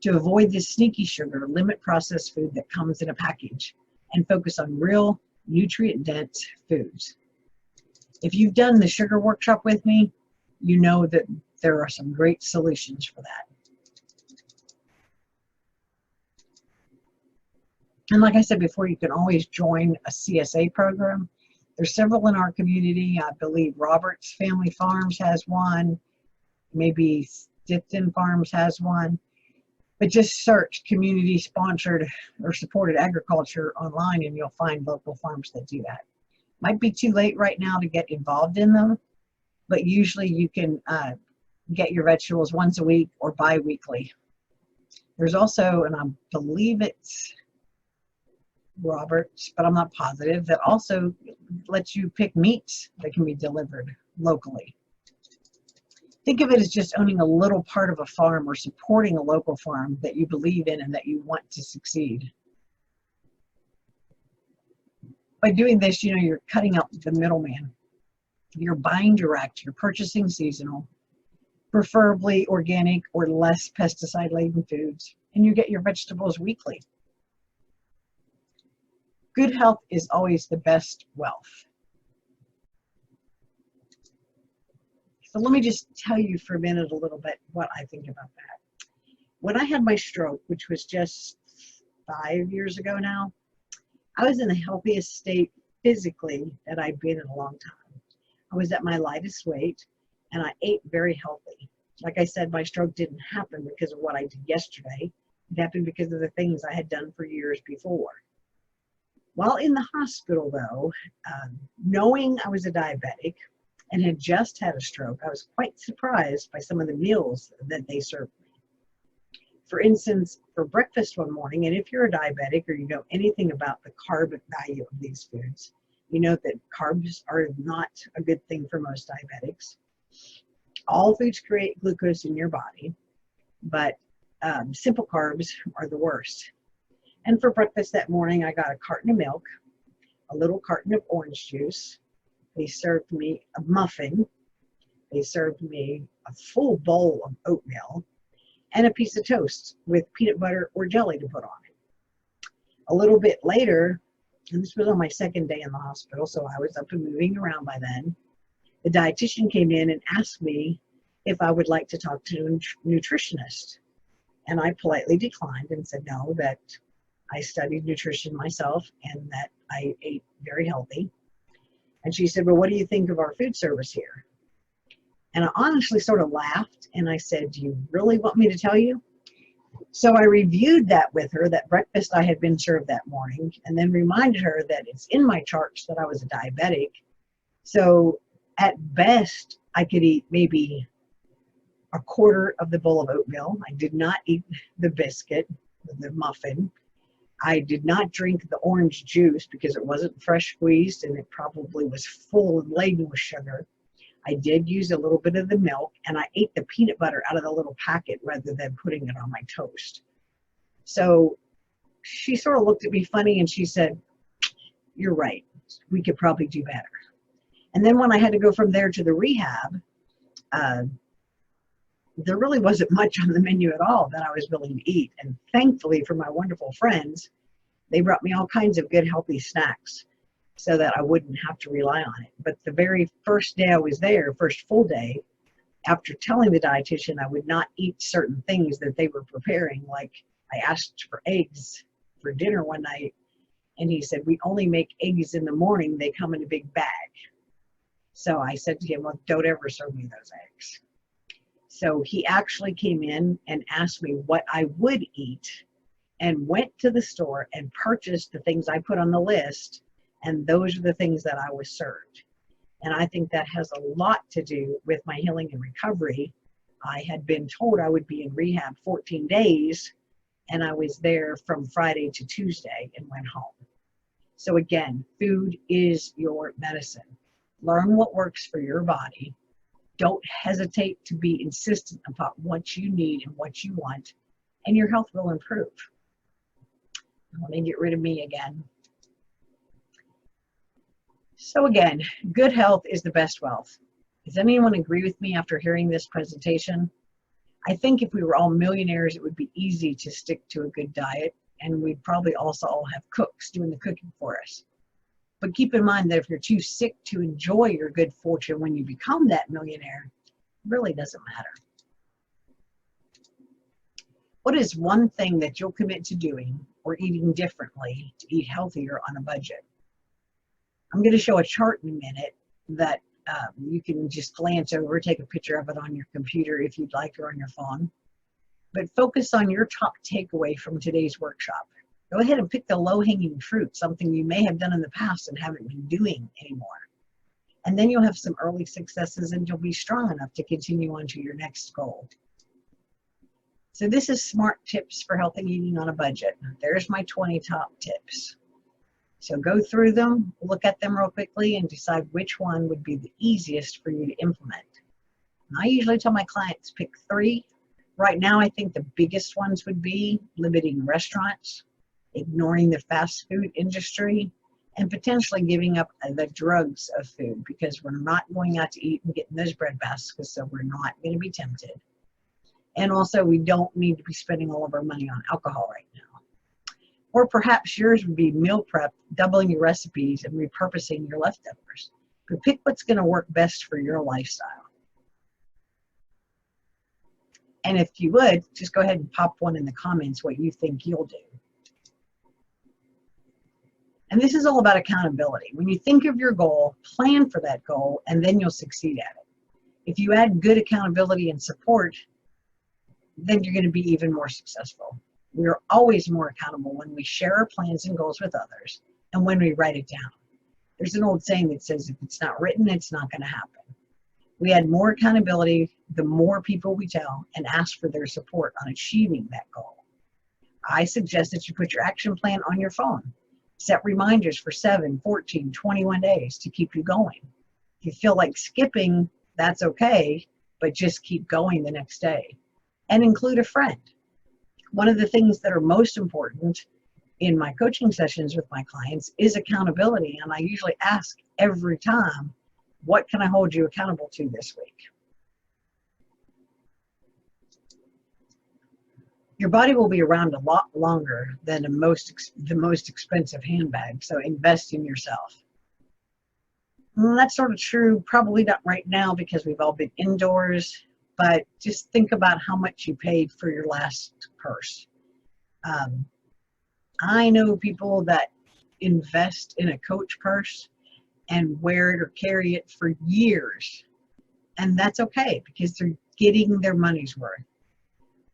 To avoid this sneaky sugar, limit processed food that comes in a package and focus on real nutrient-dense foods. If you've done the sugar workshop with me, you know that there are some great solutions for that. And like I said before, you can always join a CSA program. There's several in our community. I believe Roberts Family Farms has one. Maybe Stifton Farms has one. But just search community sponsored or supported agriculture online and you'll find local farms that do that. Might be too late right now to get involved in them, but usually you can get your vegetables once a week or bi-weekly. There's also, and I believe it's Roberts, but I'm not positive, that also lets you pick meats that can be delivered locally. Think of it as just owning a little part of a farm or supporting a local farm that you believe in and that you want to succeed. By doing this, you know, you're cutting out the middleman. You're buying direct, you're purchasing seasonal, preferably organic or less pesticide-laden foods, and you get your vegetables weekly. Good health is always the best wealth. So let me just tell you for a minute a little bit what I think about that. When I had my stroke, which was just 5 years ago now, I was in the healthiest state physically that I'd been in a long time. I was at my lightest weight and I ate very healthy. Like I said, my stroke didn't happen because of what I did yesterday. It happened because of the things I had done for years before. While in the hospital though, knowing I was a diabetic and had just had a stroke, I was quite surprised by some of the meals that they served me. For instance, for breakfast one morning, and if you're a diabetic or you know anything about the carb value of these foods, you know that carbs are not a good thing for most diabetics. All foods create glucose in your body, but simple carbs are the worst. And for breakfast that morning, I got a carton of milk, a little carton of orange juice. They served me a muffin. They served me a full bowl of oatmeal and a piece of toast with peanut butter or jelly to put on it. A little bit later, and this was on my second day in the hospital, so I was up and moving around by then, the dietitian came in and asked me if I would like to talk to a nutritionist. And I politely declined and said no, that I studied nutrition myself and that I ate very healthy. And she said, well, what do you think of our food service here? And I honestly sort of laughed and I said, do you really want me to tell you? So I reviewed that with her, that breakfast I had been served that morning, and then reminded her that it's in my charts that I was a diabetic. So at best, I could eat maybe a quarter of the bowl of oatmeal. I did not eat the biscuit, the muffin. I did not drink the orange juice because it wasn't fresh squeezed and it probably was full and laden with sugar. I did use a little bit of the milk and I ate the peanut butter out of the little packet rather than putting it on my toast. So she sort of looked at me funny and she said, you're right, we could probably do better. And then when I had to go from there to the rehab, there really wasn't much on the menu at all that I was willing to eat. And thankfully for my wonderful friends, they brought me all kinds of good healthy snacks so that I wouldn't have to rely on it. But the very first day I was there, first full day, after telling the dietitian I would not eat certain things that they were preparing, like I asked for eggs for dinner one night, and he said, we only make eggs in the morning, they come in a big bag. So I said to him, well, don't ever serve me those eggs. So he actually came in and asked me what I would eat, and went to the store and purchased the things I put on the list. And those are the things that I was served. And I think that has a lot to do with my healing and recovery. I had been told I would be in rehab 14 days, and I was there from Friday to Tuesday and went home. So again, food is your medicine. Learn what works for your body. Don't hesitate to be insistent about what you need and what you want, and your health will improve. Let me get rid of me again. So again, good health is the best wealth. Does anyone agree with me after hearing this presentation? I think if we were all millionaires, it would be easy to stick to a good diet, and we'd probably also all have cooks doing the cooking for us. But keep in mind that if you're too sick to enjoy your good fortune when you become that millionaire, it really doesn't matter. What is one thing that you'll commit to doing or eating differently to eat healthier on a budget? I'm going to show a chart in a minute that you can just glance over, take a picture of it on your computer if you'd like, or on your phone. But focus on your top takeaway from today's workshop. Go ahead and pick the low-hanging fruit, something you may have done in the past and haven't been doing anymore. And then you'll have some early successes, and you'll be strong enough to continue on to your next goal. So this is smart tips for healthy eating on a budget. There's my 20 top tips. So go through them, look at them real quickly, and decide which one would be the easiest for you to implement. And I usually tell my clients pick 3. Right now, I think the biggest ones would be limiting restaurants, ignoring the fast food industry, and potentially giving up the drugs of food, because we're not going out to eat and getting those bread baskets, so we're not going to be tempted. And also, we don't need to be spending all of our money on alcohol right now. Or perhaps yours would be meal prep, doubling your recipes and repurposing your leftovers. But pick what's going to work best for your lifestyle. And if you would, just go ahead and pop one in the comments what you think you'll do. And this is all about accountability. When you think of your goal, plan for that goal, and then you'll succeed at it. If you add good accountability and support, then you're going to be even more successful. We are always more accountable when we share our plans and goals with others and when we write it down. There's an old saying that says, if it's not written, it's not going to happen. We add more accountability the more people we tell and ask for their support on achieving that goal. I suggest that you put your action plan on your phone. Set reminders for 7, 14, 21 days to keep you going. If you feel like skipping, that's okay, but just keep going the next day. And include a friend. One of the things that are most important in my coaching sessions with my clients is accountability. And I usually ask every time, what can I hold you accountable to this week? Your body will be around a lot longer than the most expensive handbag, so invest in yourself. And that's sort of true, probably not right now because we've all been indoors, but just think about how much you paid for your last purse. I know people that invest in a Coach purse and wear it or carry it for years, and that's okay because they're getting their money's worth.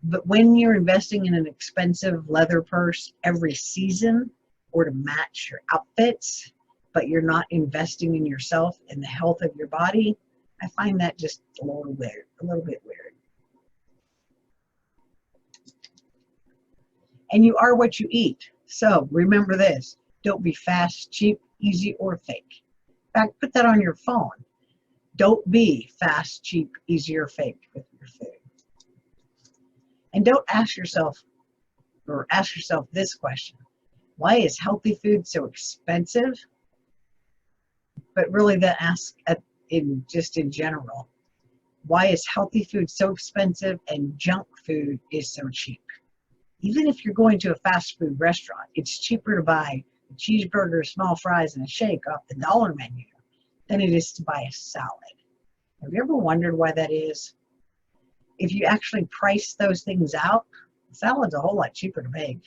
But when you're investing in an expensive leather purse every season or to match your outfits, but you're not investing in yourself and the health of your body, I find that just a little bit weird. And you are what you eat. So remember this, don't be fast, cheap, easy, or fake. In fact, put that on your phone. Don't be fast, cheap, easy, or fake with your food. And don't ask yourself this question. Why is healthy food so expensive? But really then ask in general, why is healthy food so expensive and junk food is so cheap? Even if you're going to a fast food restaurant, it's cheaper to buy a cheeseburger, small fries, and a shake off the dollar menu than it is to buy a salad. Have you ever wondered why that is? If you actually price those things out, salad's a whole lot cheaper to make,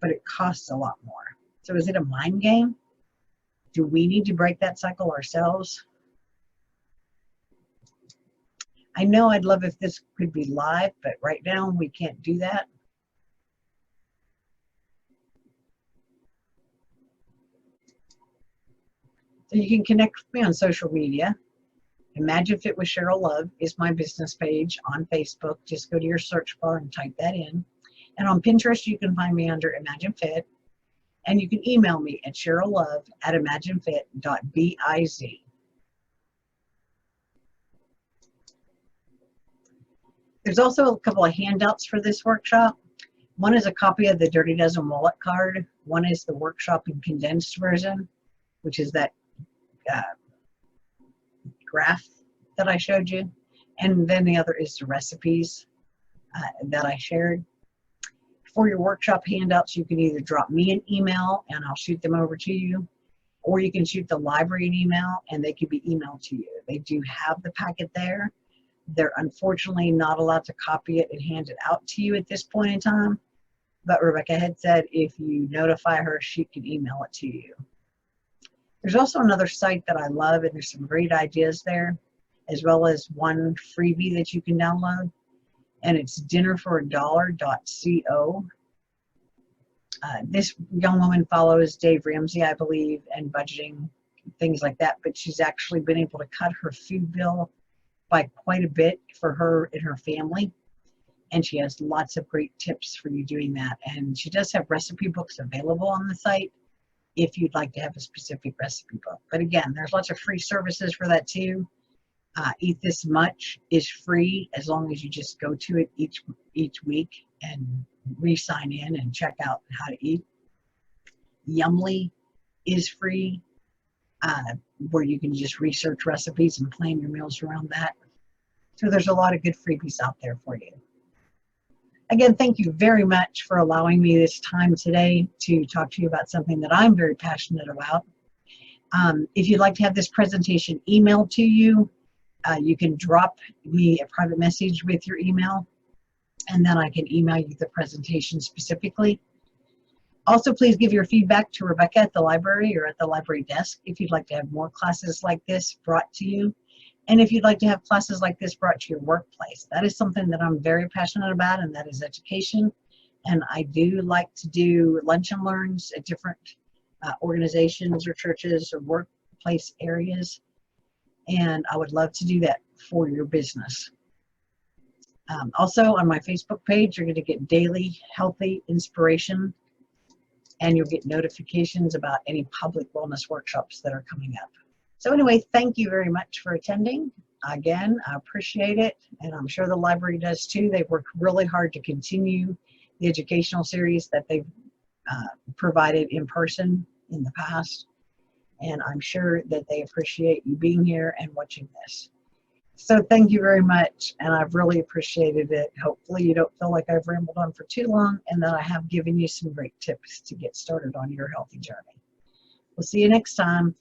but it costs a lot more. So is it a mind game? Do we need to break that cycle ourselves? I know I'd love if this could be live, but right now we can't do that. So you can connect with me on social media. Imagine Fit with Cheryl Love is my business page on Facebook. Just go to your search bar and type that in. And on Pinterest, you can find me under Imagine Fit. And you can email me at cheryllove@imaginefit.biz. There's also a couple of handouts for this workshop. One is a copy of the Dirty Dozen wallet card. One is the workshop in condensed version, which is that graph that I showed you. And then the other is the recipes that I shared. For your workshop handouts, you can either drop me an email and I'll shoot them over to you, or you can shoot the library an email and they can be emailed to you. They do have the packet there. They're unfortunately not allowed to copy it and hand it out to you at this point in time, but Rebecca had said if you notify her, she can email it to you. There's also another site that I love, and there's some great ideas there, as well as one freebie that you can download, and it's dinnerforadollar.co. This young woman follows Dave Ramsey, I believe, and budgeting, things like that, but she's actually been able to cut her food bill by quite a bit for her and her family, and she has lots of great tips for you doing that. And she does have recipe books available on the site if you'd like to have a specific recipe book. But again, there's lots of free services for that too. Eat This Much is free as long as you just go to it each week and re-sign in and check out how to eat. Yumly is free, where you can just research recipes and plan your meals around that. So there's a lot of good freebies out there for you. Again, thank you very much for allowing me this time today to talk to you about something that I'm very passionate about. If you'd like to have this presentation emailed to you, you can drop me a private message with your email, and then I can email you the presentation specifically. Also, please give your feedback to Rebecca at the library or at the library desk if you'd like to have more classes like this brought to you. And if you'd like to have classes like this brought to your workplace. That is something that I'm very passionate about, and that is education. And I do like to do lunch and learns at different organizations or churches or workplace areas. And I would love to do that for your business. Also, on my Facebook page, you're going to get daily healthy inspiration, and you'll get notifications about any public wellness workshops that are coming up. So anyway, thank you very much for attending. Again, I appreciate it, and I'm sure the library does too. They've worked really hard to continue the educational series that they've provided in person in the past, and I'm sure that they appreciate you being here and watching this. So thank you very much, and I've really appreciated it. Hopefully you don't feel like I've rambled on for too long, and that I have given you some great tips to get started on your healthy journey. We'll see you next time.